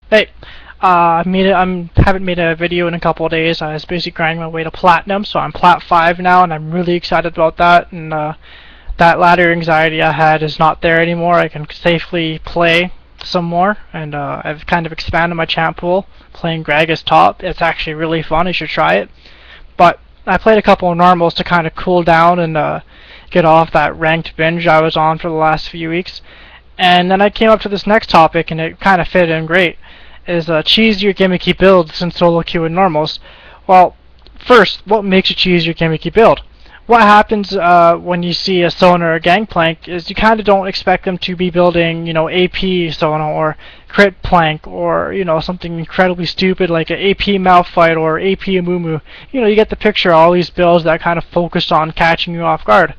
Hey, haven't made a video in a couple of days. I was basically grinding my way to platinum, so I'm plat 5 now, and I'm really excited about that. And that ladder anxiety I had is not there anymore. I can safely play some more, and I've kind of expanded my champ pool, playing Greg as top. It's actually really fun. You should try it. But I played a couple of normals to kind of cool down and get off that ranked binge I was on for the last few weeks. And then I came up to this next topic, and it kind of fit in great. Is cheese your gimmicky builds in solo queue and normals? Well, first, what makes you choose your gimmicky build? What happens when you see a Sona or a Gangplank is you kind of don't expect them to be building, AP Sona or Crit Plank or, something incredibly stupid like an AP Malphite or AP Amumu. You get the picture, all these builds that kind of focus on catching you off guard.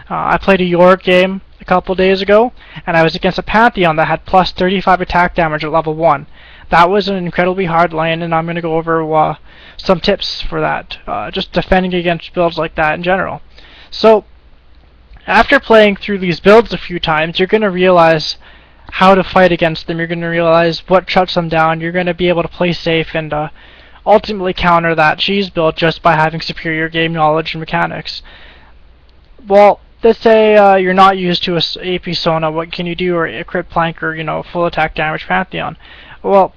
I played a Yorick game a couple days ago, and I was against a Pantheon that had plus 35 attack damage at level 1. That was an incredibly hard lane, and I'm going to go over some tips for that, just defending against builds like that in general. So, after playing through these builds a few times, you're going to realize how to fight against them. You're going to realize what shuts them down. You're going to be able to play safe and ultimately counter that cheese build just by having superior game knowledge and mechanics. Well, let's say you're not used to a AP Sona. What can you do, or a Crit Plank, or full attack damage Pantheon? Well,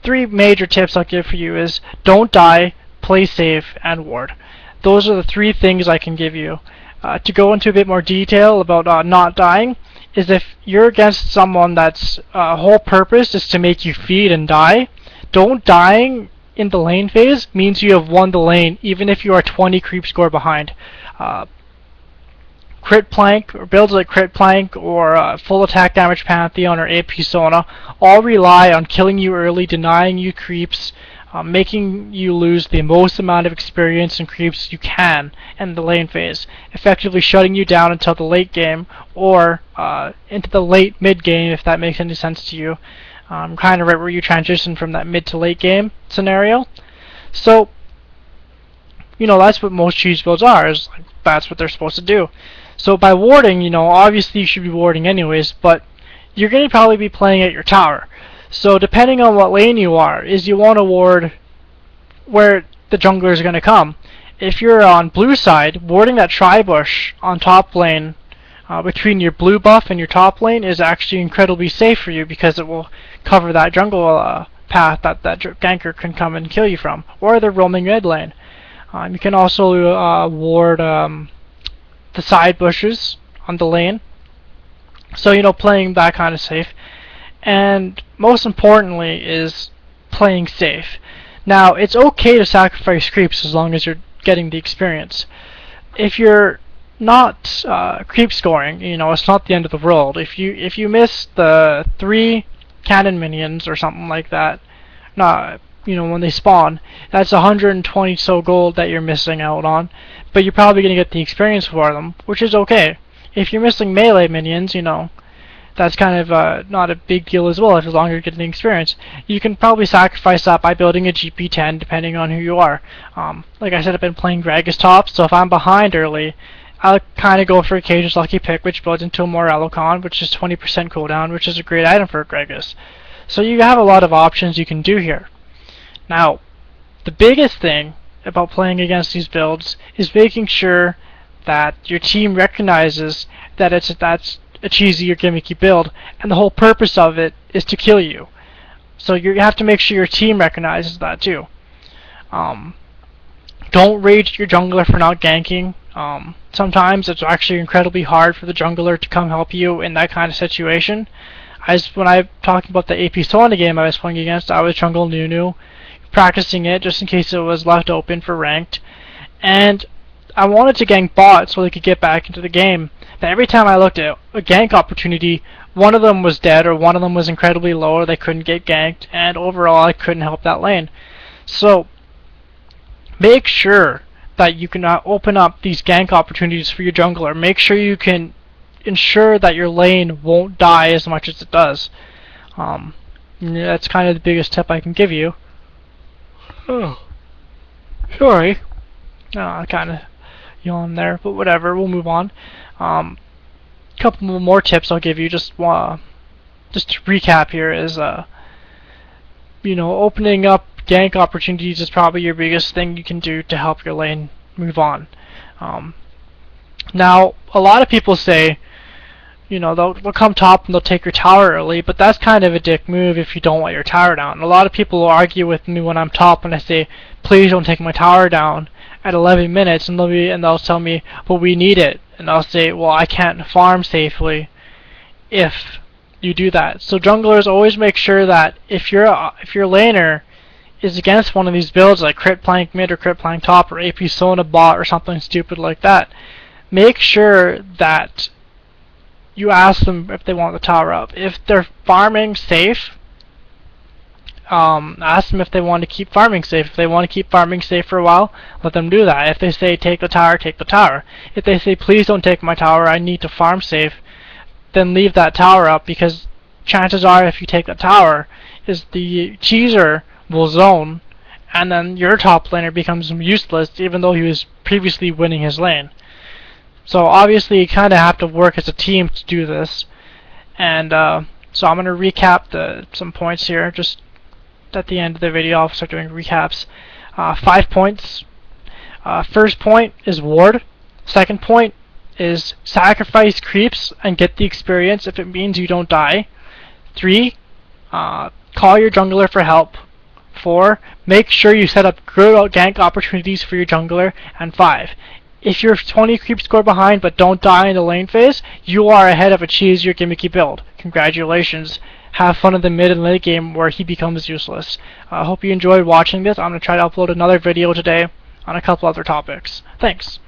3 major tips I'll give for you is don't die, play safe, and ward. Those are the 3 things I can give you. To go into a bit more detail about not dying, is if you're against someone that's whole purpose is to make you feed and die, don't dying in the lane phase means you have won the lane, even if you are 20 creep score behind. Crit Plank, or builds like Crit Plank, or full attack damage Pantheon, or AP Sona, all rely on killing you early, denying you creeps, making you lose the most amount of experience and creeps you can in the lane phase, effectively shutting you down until the late game, or into the late mid game, if that makes any sense to you. Kind of right where you transition from that mid to late game scenario. So, that's what most cheese builds are, is like, that's what they're supposed to do. So by warding, obviously you should be warding anyways, but you're going to probably be playing at your tower. So depending on what lane you are, is you want to ward where the jungler is going to come. If you're on blue side, warding that tri-bush on top lane between your blue buff and your top lane is actually incredibly safe for you, because it will cover that jungle path that ganker can come and kill you from, or the roaming mid lane. You can also ward the side bushes on the lane, so playing that kind of safe. And most importantly is playing safe. Now, it's okay to sacrifice creeps as long as you're getting the experience. If you're not creep scoring, it's not the end of the world. If you miss the 3 cannon minions or something like that, when they spawn, that's 120 so gold that you're missing out on, but you're probably going to get the experience for them, which is okay. If you're missing melee minions, that's kind of not a big deal as well, as long as you're getting the experience. You can probably sacrifice that by building a GP10, depending on who you are. Like I said, I've been playing Greg as top, so if I'm behind early, I'll kind of go for Cage's Lucky Pick, which builds into a Morelocon, which is 20% cooldown, which is a great item for Gregus. So you have a lot of options you can do here. Now, the biggest thing about playing against these builds is making sure that your team recognizes that that's a cheesy or gimmicky build, and the whole purpose of it is to kill you. So you have to make sure your team recognizes that too. Don't rage at your jungler for not ganking. Sometimes it's actually incredibly hard for the jungler to come help you in that kind of situation. When I'm talking about the AP Sona game I was playing against, I was jungle Nunu, practicing it just in case it was left open for ranked, and I wanted to gank bot so they could get back into the game. But every time I looked at a gank opportunity, one of them was dead, or one of them was incredibly low, or they couldn't get ganked, and overall I couldn't help that lane. So make sure that you can open up these gank opportunities for your jungler. Make sure you can ensure that your lane won't die as much as it does. That's kind of the biggest tip I can give you. Oh, sorry. I kind of yawned there, but whatever. We'll move on. Couple more tips I'll give you. Just to recap here is opening up gank opportunities is probably your biggest thing you can do to help your lane move on. Now, a lot of people say, they'll come top and they'll take your tower early, but that's kind of a dick move if you don't want your tower down. And a lot of people will argue with me when I'm top and I say, please don't take my tower down at 11 minutes, and they'll tell me, but we need it. And I'll say, well, I can't farm safely if you do that. So junglers, always make sure that if your laner is against one of these builds like crit plank mid or crit plank top or AP Sona bot or something stupid like that, make sure that you ask them if they want the tower up. If they're farming safe, ask them if they want to keep farming safe. If they want to keep farming safe for a while, let them do that. If they say take the tower, take the tower. If they say please don't take my tower, I need to farm safe, then leave that tower up, because chances are if you take the tower, is the cheeser will zone, and then your top laner becomes useless even though he was previously winning his lane. So obviously you kind of have to work as a team to do this. And so I'm going to recap some points here. Just at the end of the video I'll start doing recaps. 5 points. First point is ward. Second point is sacrifice creeps and get the experience if it means you don't die. 3. Call your jungler for help. 4. Make sure you set up good gank opportunities for your jungler. And 5. If you're 20 creep score behind but don't die in the lane phase, you are ahead of a cheese your gimmicky build. Congratulations. Have fun in the mid and late game where he becomes useless. I hope you enjoyed watching this. I'm going to try to upload another video today on a couple other topics. Thanks.